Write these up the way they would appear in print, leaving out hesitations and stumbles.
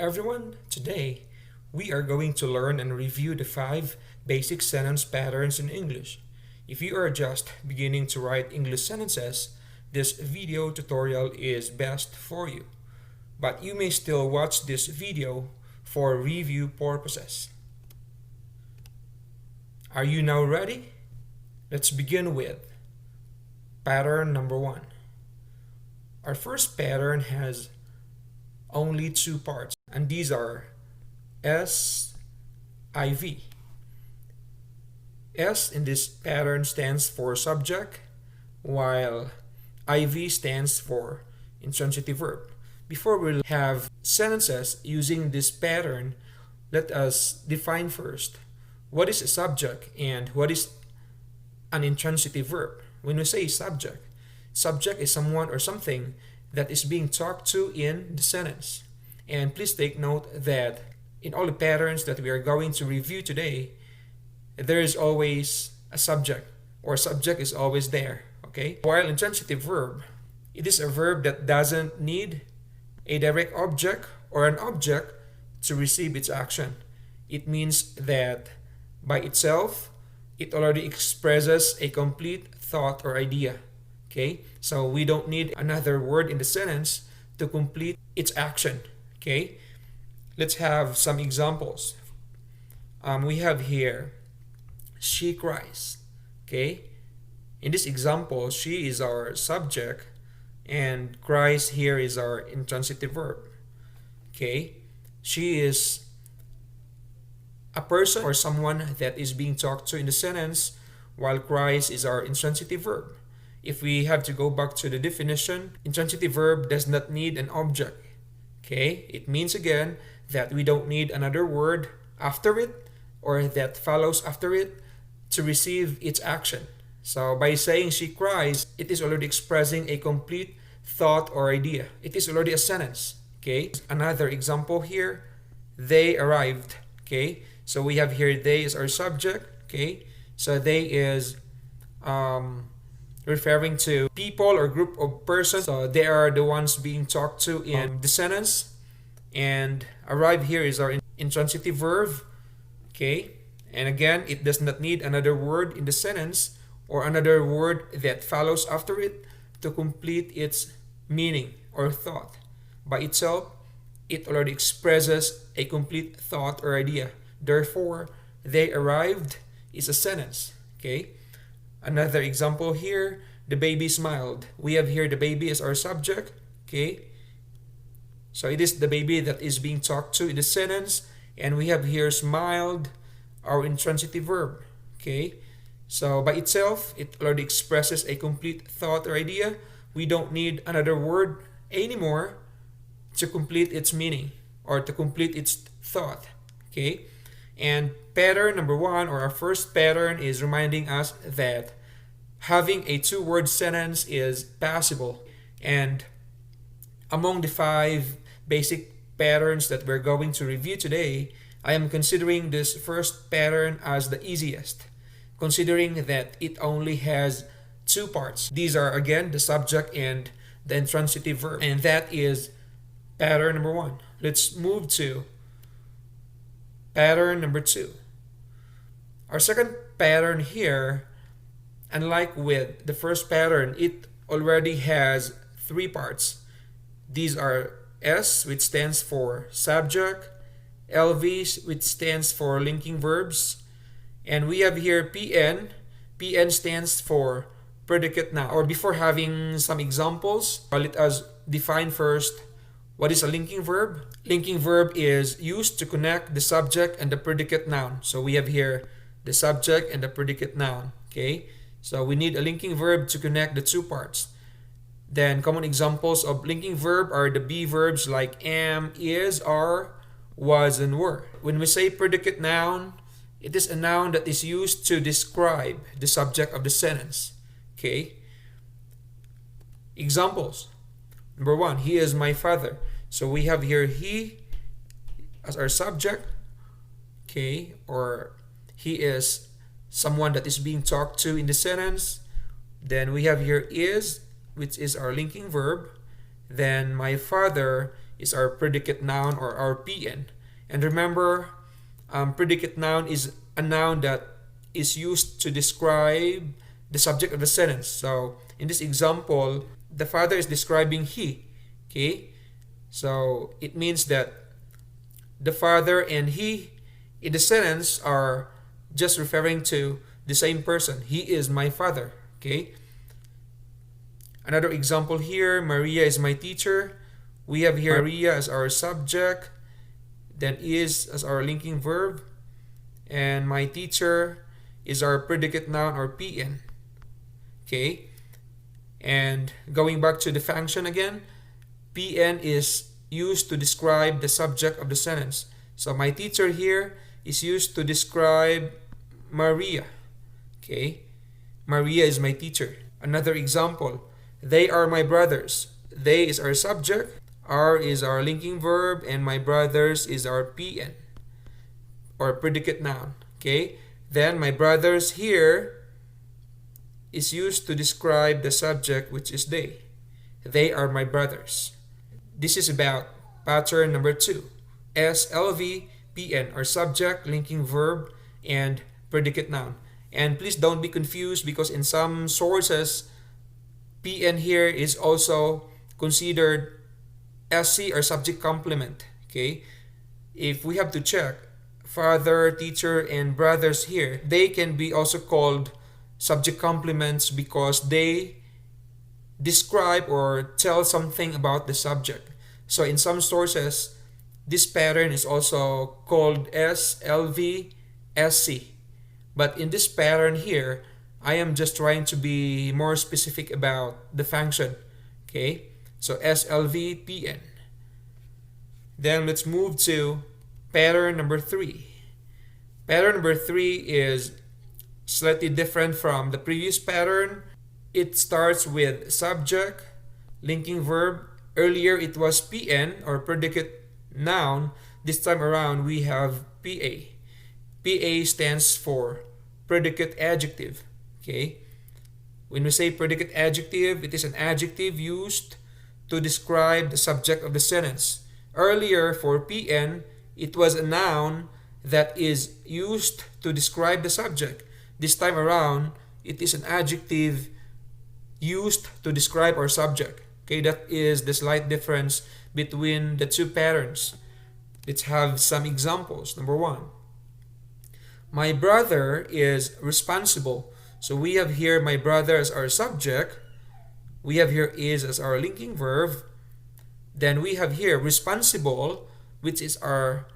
everyone, today we are going to learn and review the 5 basic sentence patterns in English. If you are just beginning to write English sentences, this video tutorial is best for you. But you may still watch this video for review purposes. Are you now ready? Let's begin with pattern number 1. Our first pattern has only 2 parts, and these are S, IV. S in this pattern stands for subject, while IV stands for intransitive verb. Before we have sentences using this pattern, let us define first what is a subject and what is an intransitive verb. When we say subject is someone or something that is being talked to in the sentence. And please take note that in all the patterns that we are going to review today, there is always a subject, or subject is always there, okay? While intransitive verb, it is a verb that doesn't need a direct object or an object to receive its action. It means that by itself, it already expresses a complete thought or idea. Okay, so we don't need another word in the sentence to complete its action. Okay, let's have some examples. We have here, she cries. Okay, in this example, she is our subject and cries here is our intransitive verb. Okay, she is a person or someone that is being talked to in the sentence, while cries is our intransitive verb. If we have to go back to the definition, intransitive verb does not need an object. Okay, it means again that we don't need another word after it or that follows after it to receive its action. So by saying she cries, it is already expressing a complete thought or idea. It is already a sentence. Okay, another example here, they arrived. Okay, so we have here they is our subject. Okay, so they is referring to people or group of persons. So they are the ones being talked to in the sentence. And arrive here is our intransitive verb. Okay, and again, it does not need another word in the sentence or another word that follows after it to complete its meaning or thought. By itself, it already expresses a complete thought or idea. Therefore, they arrived is a sentence. Okay. Another example here, the baby smiled. We have here the baby as our subject. Okay. So it is the baby that is being talked to in the sentence. And we have here smiled, our intransitive verb. Okay. So by itself, it already expresses a complete thought or idea. We don't need another word anymore to complete its meaning or to complete its thought. Okay. And pattern number 1, or our first pattern, is reminding us that having a 2-word sentence is possible. And among the 5 basic patterns that we're going to review today, I am considering this first pattern as the easiest, considering that it only has 2 parts. These are again the subject and the intransitive verb, and that is pattern number 1. Let's move to pattern number 2. Our second pattern here, unlike with the first pattern, it already has 3 parts. These are S, which stands for subject, LV, which stands for linking verbs, and we have here PN. PN stands for predicate noun. Or before having some examples, let us define first what is a linking verb. Linking verb is used to connect the subject and the predicate noun. So we have here the subject and the predicate noun. Okay, so we need a linking verb to connect the 2 parts. Then common examples of linking verb are the be verbs like am, is, are, was, and were. When we say predicate noun, it is a noun that is used to describe the subject of the sentence. Okay, examples. Number 1, he is my father. So we have here he as our subject. Okay, or he is someone that is being talked to in the sentence. Then we have here is, which is our linking verb. Then my father is our predicate noun or our PN. And remember, predicate noun is a noun that is used to describe the subject of the sentence. So in this example, the father is describing he. Okay, so it means that the father and he in the sentence are just referring to the same person. He is my father. Okay. Another example here, Maria is my teacher. We have here Maria as our subject, then is as our linking verb, and my teacher is our predicate noun or PN. Okay. And going back to the function again, PN is used to describe the subject of the sentence. So my teacher here is used to describe Maria. Okay. Maria is my teacher. Another example, they are my brothers. They is our subject, are is our linking verb, and my brothers is our PN or predicate noun. Okay. Then my brothers here is used to describe the subject, which is they. They are my brothers. This is about pattern number 2. SLV, PN are subject, linking verb, and predicate noun. And please don't be confused because in some sources, PN here is also considered SC or subject complement. Okay? If we have to check, father, teacher, and brothers here, they can be also called subject complements because they describe or tell something about the subject. So in some sources, this pattern is also called SLV, SC. But in this pattern here, I am just trying to be more specific about the function. Okay, so SLV, PN. Then let's move to pattern number 3. Pattern number 3 is slightly different from the previous pattern. It starts with subject, linking verb. Earlier it was PN or predicate noun. This time around we have PA. PA stands for predicate adjective. Okay? When we say predicate adjective, it is an adjective used to describe the subject of the sentence. Earlier for PN, it was a noun that is used to describe the subject. This time around, it is an adjective used to describe our subject. Okay, that is the slight difference between the two patterns. Let's have some examples. Number 1. My brother is responsible. So we have here my brother as our subject. We have here is as our linking verb. Then we have here responsible, which is our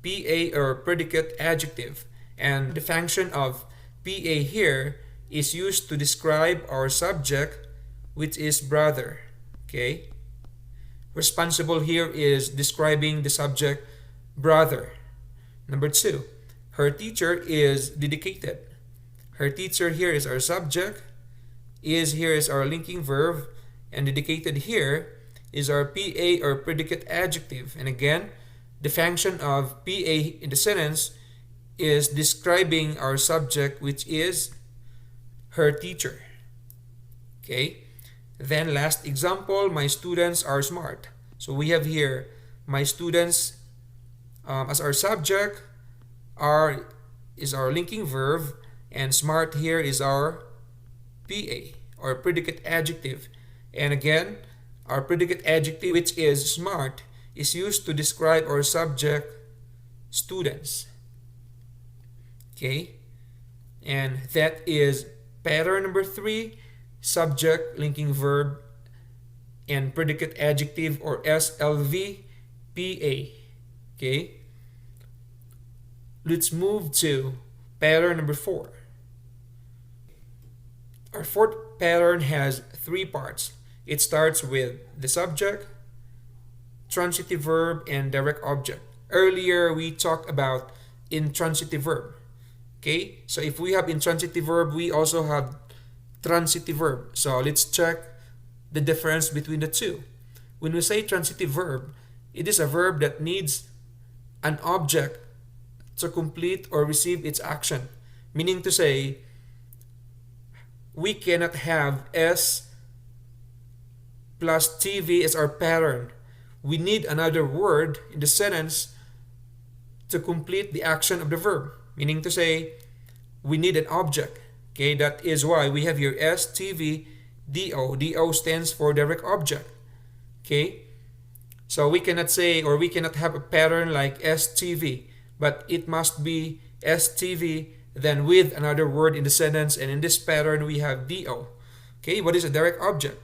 PA or predicate adjective. And the function of PA here is used to describe our subject, which is brother. Okay? Responsible here is describing the subject brother. Number 2, her teacher is dedicated. Her teacher here is our subject, is here is our linking verb, and dedicated here is our PA or predicate adjective. And again, the function of PA in the sentence is describing our subject, which is her teacher. Okay? Then last example, my students are smart. So we have here my students as our subject, are is our linking verb, and smart here is our PA or predicate adjective. And again, our predicate adjective, which is smart, is used to describe our subject, students. Okay? And that is pattern number 3, subject, linking verb, and predicate adjective or SLV, PA. Okay? Let's move to pattern number 4. Our fourth pattern has 3 parts. It starts with the subject, transitive verb, and direct object. Earlier, we talked about intransitive verb. Okay? So if we have intransitive verb, we also have transitive verb. So let's check the difference between the two. When we say transitive verb, it is a verb that needs an object to complete or receive its action. Meaning to say, we cannot have S plus TV as our pattern. we need another word in the sentence to complete the action of the verb. Meaning to say, we need an object. Okay, that is why we have here STVDO. DO stands for direct object. Okay, so we cannot say, or we cannot have a pattern like STV, but it must be STV then with another word in the sentence, and in this pattern we have DO. Okay, what is a direct object?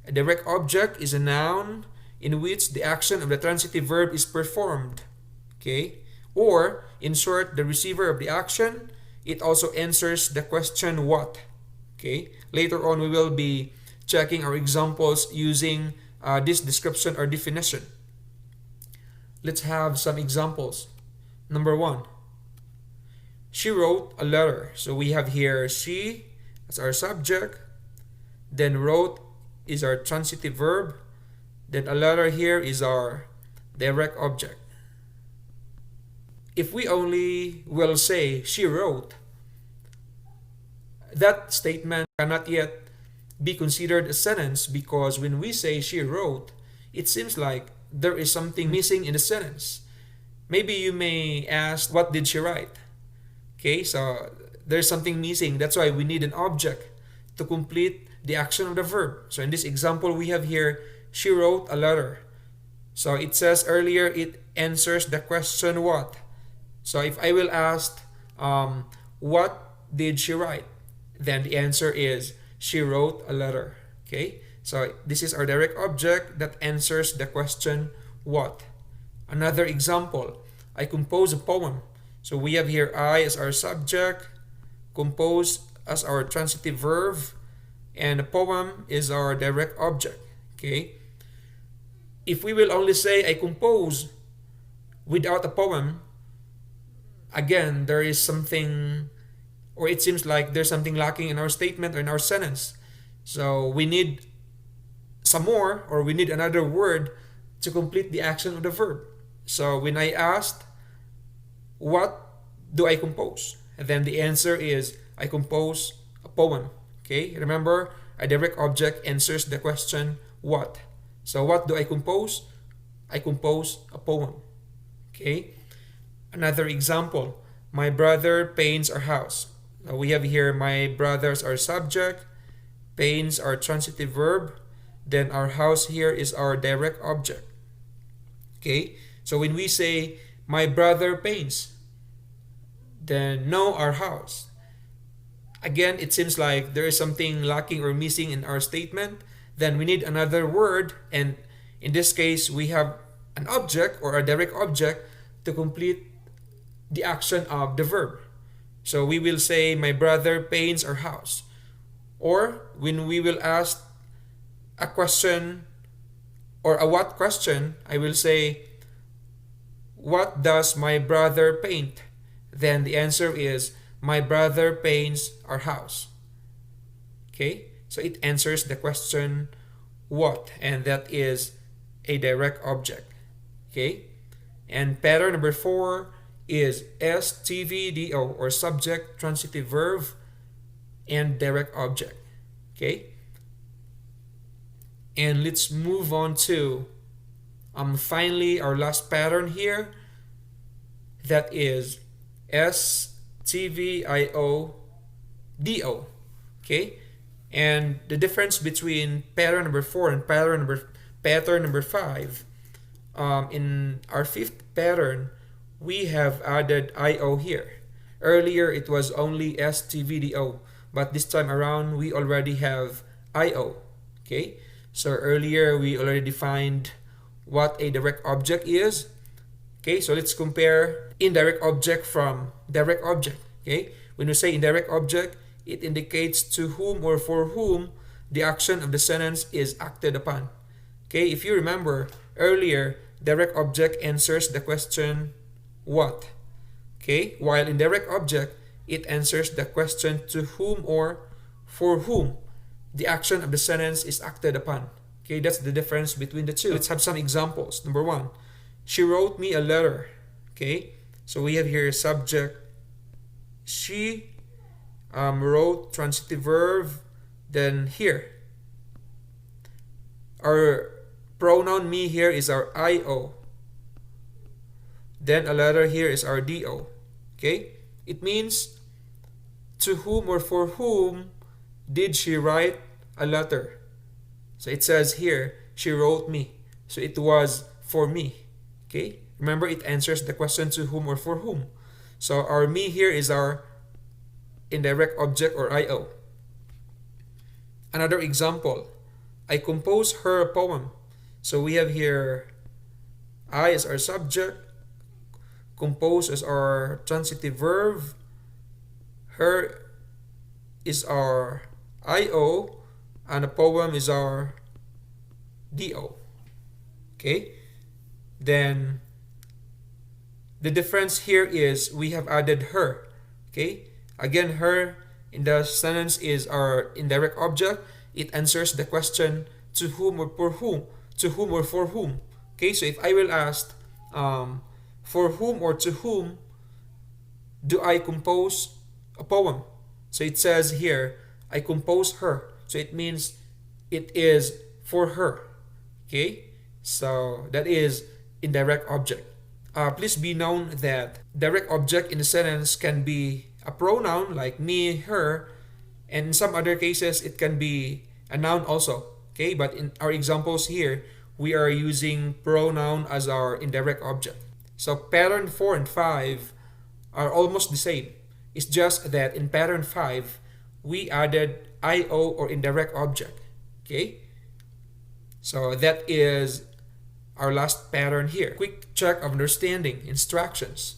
A direct object is a noun in which the action of the transitive verb is performed. Okay, or in short, the receiver of the action, it also answers the question what. Okay, later on we will be checking our examples using this description or definition. Let's have some examples. Number 1, she wrote a letter. So we have here she as our subject, then wrote is our transitive verb, then a letter here is our direct object. If we only will say she wrote, that statement cannot yet be considered a sentence, because when we say she wrote, it seems like there is something missing in the sentence. Maybe you may ask, what did she write? Okay, so there's something missing. That's why we need an object to complete the action of the verb. So in this example, we have here, she wrote a letter. So it says earlier, it answers the question what. So if I will ask, what did she write? Then the answer is, she wrote a letter. Okay, so this is our direct object that answers the question what. Another example, I compose a poem. So we have here I as our subject, compose as our transitive verb, and the poem is our direct object. Okay, if we will only say I compose without a poem, again there is something, or it seems like there's something lacking in our statement or in our sentence. So we need some more, or we need another word to complete the action of the verb. So when I asked, what do I compose? And then the answer is, I compose a poem. Okay, remember, a direct object answers the question what. So what do I compose? I compose a poem. Okay, another example, my brother paints our house. Now we have here my brothers our subject, paints our transitive verb, then our house here is our direct object. Okay, so when we say my brother paints, then no, our house. Again, it seems like there is something lacking or missing in our statement. Then we need another word, and in this case we have an object or a direct object to complete the action of the verb. So we will say my brother paints our house. Or when we will ask a question or a what question, I will say, what does my brother paint? Then the answer is, my brother paints our house. Okay, so it answers the question what, and that is a direct object. Okay, and pattern number 4 is STVDO, or subject, transitive verb, and direct object. Okay, and let's move on to finally our last pattern here, that is STVIODO. Okay, and the difference between pattern number 4 and pattern number 5, in our 5th pattern we have added IO here. Earlier it was only STVDO, but this time around we already have IO. Okay, so earlier we already defined what a direct object is. Okay, so let's compare indirect object from direct object. Okay, when we say indirect object, it indicates to whom or for whom the action of the sentence is acted upon. Okay, if you remember earlier, direct object answers the question what. Okay, while indirect object, it answers the question to whom or for whom the action of the sentence is acted upon. Okay, that's the difference between the two. Let's have some examples. Number 1, she wrote me a letter. Okay, so we have here subject, she wrote, transitive verb, then here our pronoun me here is our IO. Then a letter here is our DO. Okay? It means to whom or for whom did she write a letter? So it says here, she wrote me. So it was for me. Okay? Remember, it answers the question to whom or for whom. So our me here is our indirect object or IO. Another example, I composed her a poem. So we have here I as our subject, compose as our transitive verb, her is our IO, and a poem is our DO. Okay? Then the difference here is we have added her. Okay? Again, her in the sentence is our indirect object. It answers the question to whom or for whom. To whom or for whom. Okay? So if I will ask for whom or to whom do I compose a poem? So it says here, I compose her. So it means it is for her. Okay? So that is indirect object. Please be known that direct object in the sentence can be a pronoun like me, her, and in some other cases it can be a noun also. Okay? But in our examples here, we are using pronoun as our indirect object. So pattern 4 and 5 are almost the same. It's just that in pattern 5, we added IO or indirect object. Okay? So that is our last pattern here. Quick check of understanding instructions.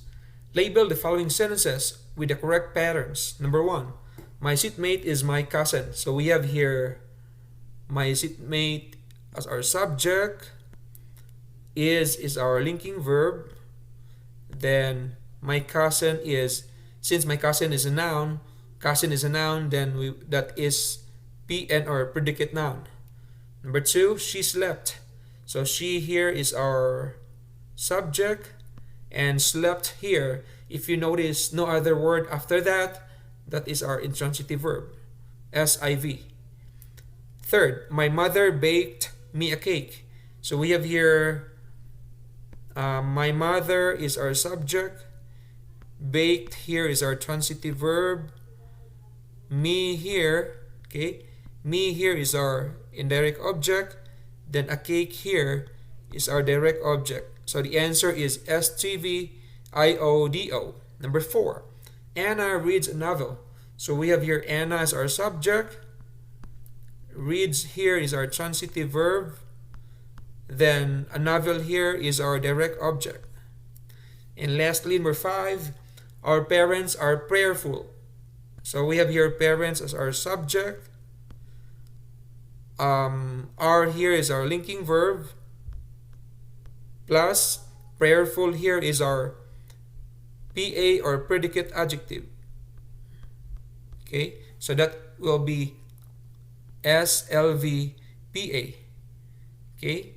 Label the following sentences with the correct patterns. Number 1, my seatmate is my cousin. So we have here my seatmate as our subject, is our linking verb. Then my cousin is, since my cousin is a noun, then that is PN or predicate noun. Number 2, she slept. So she here is our subject, and slept here, if you notice no other word after that, that is our intransitive verb, SIV. Third, my mother baked me a cake. So we have here my mother is our subject, baked here is our transitive verb, me here, okay, me here is our indirect object, then a cake here is our direct object. So the answer is STVIODO. Number 4, Anna reads a novel. So we have here Anna as our subject, reads here is our transitive verb, then a novel here is our direct object. And lastly, number 5, our parents are prayerful. So we have here parents as our subject, are here is our linking verb, plus prayerful here is our PA or predicate adjective. Okay, so that will be SLVPA. Okay,